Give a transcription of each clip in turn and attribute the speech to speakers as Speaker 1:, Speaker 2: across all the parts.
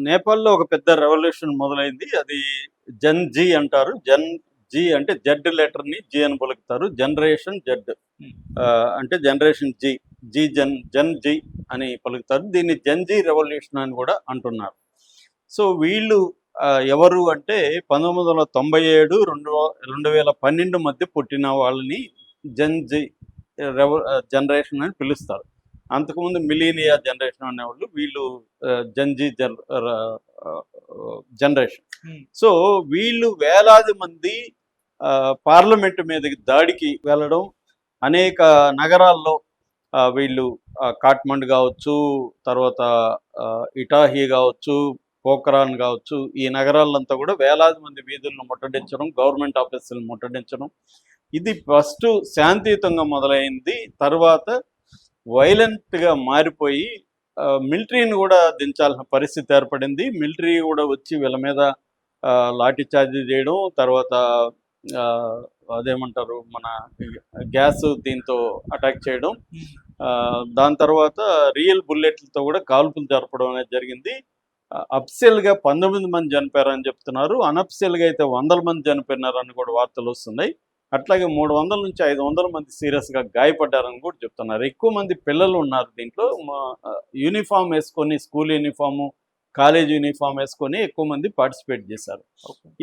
Speaker 1: నేపాల్‌లో ఒక పెద్ద రెవల్యూషన్ మొదలైంది. అది జెన్ జీ అంటారు. జెన్ జీ అంటే జెడ్ లెటర్‌ని జీ అని పలుకుతారు. Generation Z.
Speaker 2: హ్మ్.
Speaker 1: అంటే జనరేషన్ జీ. జెన్ జీ అని పలుకుతారు. దీన్ని జెన్ జీ రెవల్యూషన్ అని కూడా అంటున్నారు. సో, వీళ్ళు ఎవరు అంటే 1997, 2012 మధ్య పుట్టిన వాళ్ళని జెన్ జీ జనరేషన్ అని పిలుస్తారు. అంతకుముందు మిలీనియా జనరేషన్ అనేవాళ్ళు. వీళ్ళు జెన్‌జీ జనరేషన్. సో, వీళ్ళు వేలాది మంది పార్లమెంట్ మీదకి దాడికి వెళ్ళడం, అనేక నగరాల్లో వీళ్ళు కాట్మండ్ కావచ్చు, తర్వాత ఇటాహీ కావచ్చు, పోఖ్రాన్ కావచ్చు, ఈ నగరాలంతా కూడా వేలాది మంది వీధులను ముట్టడించడం, గవర్నమెంట్ ఆఫీసులను ముట్టడించడం. ఇది ఫస్ట్ శాంతియుతంగా మొదలైంది. తర్వాత వైలెంట్గా మారిపోయి మిలిటరీని కూడా దించాల్సిన పరిస్థితి ఏర్పడింది. మిలిటరీ కూడా వచ్చి వీళ్ళ మీద లాఠీ చార్జ్ చేయడం, తర్వాత అదేమంటారు మన గ్యాస్ దీంతో అటాక్ చేయడం, దాని తర్వాత రియల్ బుల్లెట్లతో కూడా కాల్పులు జరపడం అనేది జరిగింది. అఫ్సియల్గా 19 మంది చనిపోయారని చెప్తున్నారు. అనఫ్సియల్గా అయితే 100 మంది చనిపోయినారని కూడా వార్తలు వస్తున్నాయి. అట్లాగే 300 నుంచి 500 మంది సీరియస్గా గాయపడ్డారని కూడా చెప్తున్నారు. ఎక్కువ మంది పిల్లలు ఉన్నారు దీంట్లో. యూనిఫామ్ వేసుకొని, స్కూల్ యూనిఫాము, కాలేజ్ యూనిఫామ్ వేసుకొని ఎక్కువ మంది పార్టిసిపేట్ చేశారు.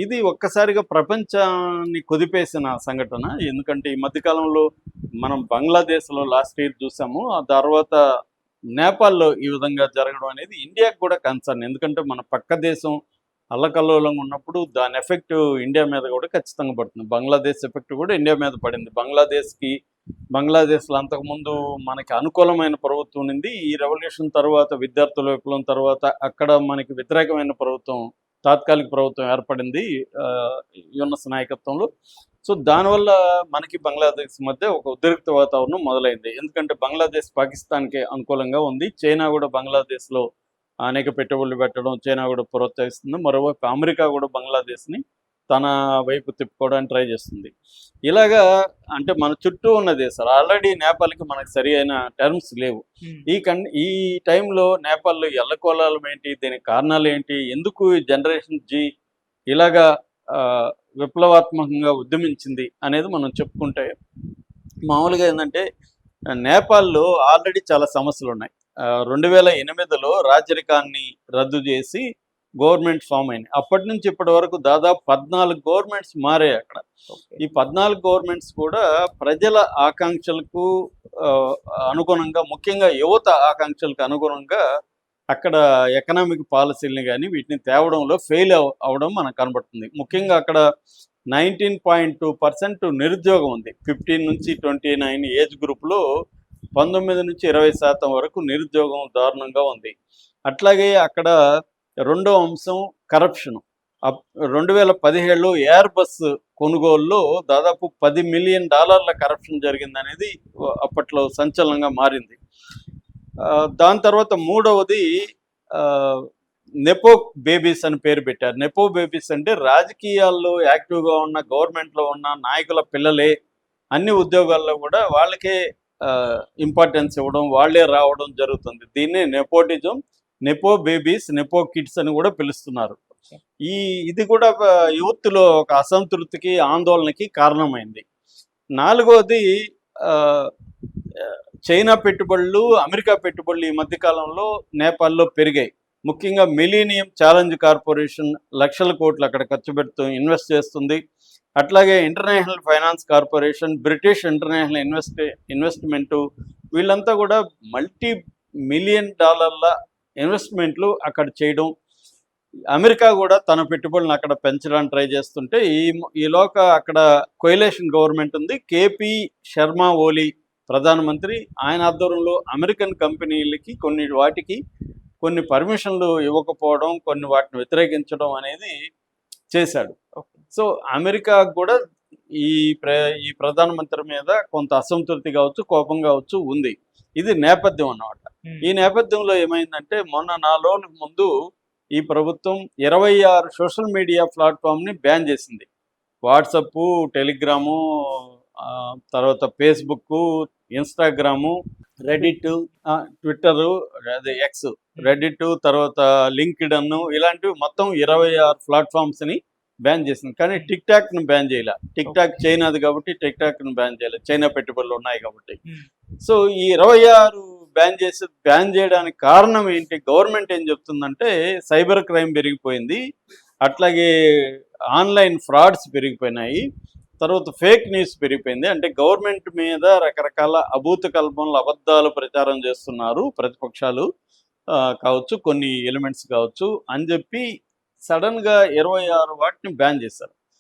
Speaker 1: ఇది ఒక్కసారిగా ప్రపంచాన్ని కుదిపేసిన సంఘటన. ఎందుకంటే ఈ మధ్యకాలంలో మనం బంగ్లాదేశ్లో లాస్ట్ ఇయర్ చూసాము. ఆ తర్వాత నేపాల్లో ఈ విధంగా జరగడం అనేది ఇండియాకు కూడా కన్సర్న్. ఎందుకంటే మన పక్క దేశం అల్లకల్లోలంగా ఉన్నప్పుడు దాని ఎఫెక్ట్ ఇండియా మీద కూడా ఖచ్చితంగా పడుతుంది. బంగ్లాదేశ్ ఎఫెక్ట్ కూడా ఇండియా మీద పడింది. బంగ్లాదేశ్లో అంతకుముందు మనకి అనుకూలమైన ప్రభుత్వం ఉంది. ఈ రెవల్యూషన్ తర్వాత, విద్యార్థుల విప్లవం తర్వాత అక్కడ మనకి వ్యతిరేకమైన ప్రభుత్వం, తాత్కాలిక ప్రభుత్వం ఏర్పడింది యూనస్ నాయకత్వంలో. సో దానివల్ల మనకి బంగ్లాదేశ్ మధ్య ఒక ఉద్రిక్త వాతావరణం మొదలైంది. ఎందుకంటే బంగ్లాదేశ్ పాకిస్తాన్కి అనుకూలంగా ఉంది. చైనా కూడా బంగ్లాదేశ్లో అనేక పెట్టుబడులు పెట్టడం చైనా కూడా ప్రోత్సహిస్తుంది. మరోవైపు అమెరికా కూడా బంగ్లాదేశ్ని తన వైపు తిప్పుకోవడానికి ట్రై చేస్తుంది. ఇలాగా అంటే మన చుట్టూ ఉన్న దేశాలు, ఆల్రెడీ నేపాల్కి మనకు సరి అయిన టర్మ్స్ లేవు. ఈ టైంలో నేపాల్లో ఎల్లకోలాలం ఏంటి, దీనికి కారణాలు ఏంటి, ఎందుకు జనరేషన్ జీ ఇలాగా విప్లవాత్మకంగా ఉద్యమించింది అనేది మనం చెప్పుకుంటే, మామూలుగా ఏంటంటే నేపాల్లో ఆల్రెడీ చాలా సమస్యలు ఉన్నాయి. 2008లో రాజరికాన్ని రద్దు చేసి గవర్నమెంట్ ఫామ్ అయింది. అప్పటి నుంచి ఇప్పటి వరకు దాదాపు 14 గవర్నమెంట్స్ మారాయి అక్కడ. ఈ 14 గవర్నమెంట్స్ కూడా ప్రజల ఆకాంక్షలకు అనుగుణంగా, ముఖ్యంగా యువత ఆకాంక్షలకు అనుగుణంగా అక్కడ ఎకనామిక్ పాలసీలని కానీ వీటిని తేవడంలో ఫెయిల్ అవడం మనకు కనబడుతుంది. ముఖ్యంగా అక్కడ 19.2% నిరుద్యోగం ఉంది. 15 నుంచి 29 ఏజ్ గ్రూప్లో 19 నుంచి 20% వరకు నిరుద్యోగం దారుణంగా ఉంది. అట్లాగే అక్కడ రెండో అంశం కరప్షను. 2017లో ఎయిర్ బస్ కొనుగోలులో దాదాపు $10 మిలియన్ కరప్షన్ జరిగిందనేది అప్పట్లో సంచలనంగా మారింది. దాని తర్వాత మూడవది నెపో బేబీస్ అని పేరు పెట్టారు. నెపో బేబీస్ అంటే రాజకీయాల్లో యాక్టివ్గా ఉన్న, గవర్నమెంట్లో ఉన్న నాయకుల పిల్లలే అన్ని ఉద్యోగాల్లో కూడా వాళ్ళకే ఇంపార్టెన్స్ ఇవ్వడం, వాళ్ళే రావడం జరుగుతుంది. దీన్ని nepotism, nepo babies, nepo kids అని కూడా పిలుస్తున్నారు. ఇది కూడా యూత్లో ఒక అసంతృప్తికి, ఆందోళనకి కారణమైంది. నాలుగోది చైనా పెట్టుబడులు, అమెరికా పెట్టుబడులు ఈ మధ్యకాలంలో నేపాల్లో పెరిగాయి. ముఖ్యంగా మిలీనియం ఛాలెంజ్ కార్పొరేషన్ లక్షల కోట్లు అక్కడ ఖర్చు పెడుతూ ఇన్వెస్ట్ చేస్తుంది. అట్లాగే international finance corporation, British international investment, వీళ్ళంతా కూడా $multi-million ఇన్వెస్ట్మెంట్లు అక్కడ చేయడం. అమెరికా కూడా తన పెట్టుబడులను అక్కడ పెంచడానికి ట్రై చేస్తుంటే, ఈలోక అక్కడ కోయలేషన్ గవర్నమెంట్ ఉంది. కేపీ శర్మా ఓలీ ప్రధానమంత్రి. ఆయన ఆధ్వర్యంలో అమెరికన్ కంపెనీలకి కొన్ని పర్మిషన్లు ఇవ్వకపోవడం, కొన్ని వాటిని వ్యతిరేకించడం అనేది చేశాడు. సో అమెరికా కూడా ఈ ప్రధానమంత్రి మీద కొంత అసంతృప్తి కావచ్చు, కోపం కావచ్చు ఉంది. ఇది నేపథ్యం అన్నమాట. ఈ నేపథ్యంలో ఏమైందంటే, మొన్న 4 రోజుల ముందు ఈ ప్రభుత్వం 26 సోషల్ మీడియా ప్లాట్ఫామ్ని బ్యాన్ చేసింది. వాట్సప్, టెలిగ్రాము, తర్వాత ఫేస్బుక్, ఇన్స్టాగ్రాము, రెడిట్, ట్విట్టరు, అదే ఎక్స్, రెడిట్, తర్వాత లింక్డ్ఇన్ ఇలాంటివి మొత్తం 26 ప్లాట్ఫామ్స్ని బ్యాన్ చేసింది. కానీ టిక్ టాక్ను బ్యాన్ చేయలే. టిక్ టాక్ చైనాది కాబట్టి టిక్ టాక్ను బ్యాన్ చేయలేదు, చైనా పెట్టుబడులు ఉన్నాయి కాబట్టి. సో ఈ 26 బ్యాన్ చేయడానికి కారణం ఏంటి? గవర్నమెంట్ ఏం చెప్తుందంటే సైబర్ క్రైమ్ పెరిగిపోయింది, అట్లాగే ఆన్లైన్ ఫ్రాడ్స్ పెరిగిపోయినాయి, తర్వాత ఫేక్ న్యూస్ పెరిగిపోయింది. అంటే గవర్నమెంట్ మీద రకరకాల అభూత కల్పనలు, అబద్ధాలు ప్రచారం చేస్తున్నారు ప్రతిపక్షాలు కావచ్చు, కొన్ని ఎలిమెంట్స్ కావచ్చు అని చెప్పి సడన్గా 26 వాటిని బ్యాన్ చేశారు.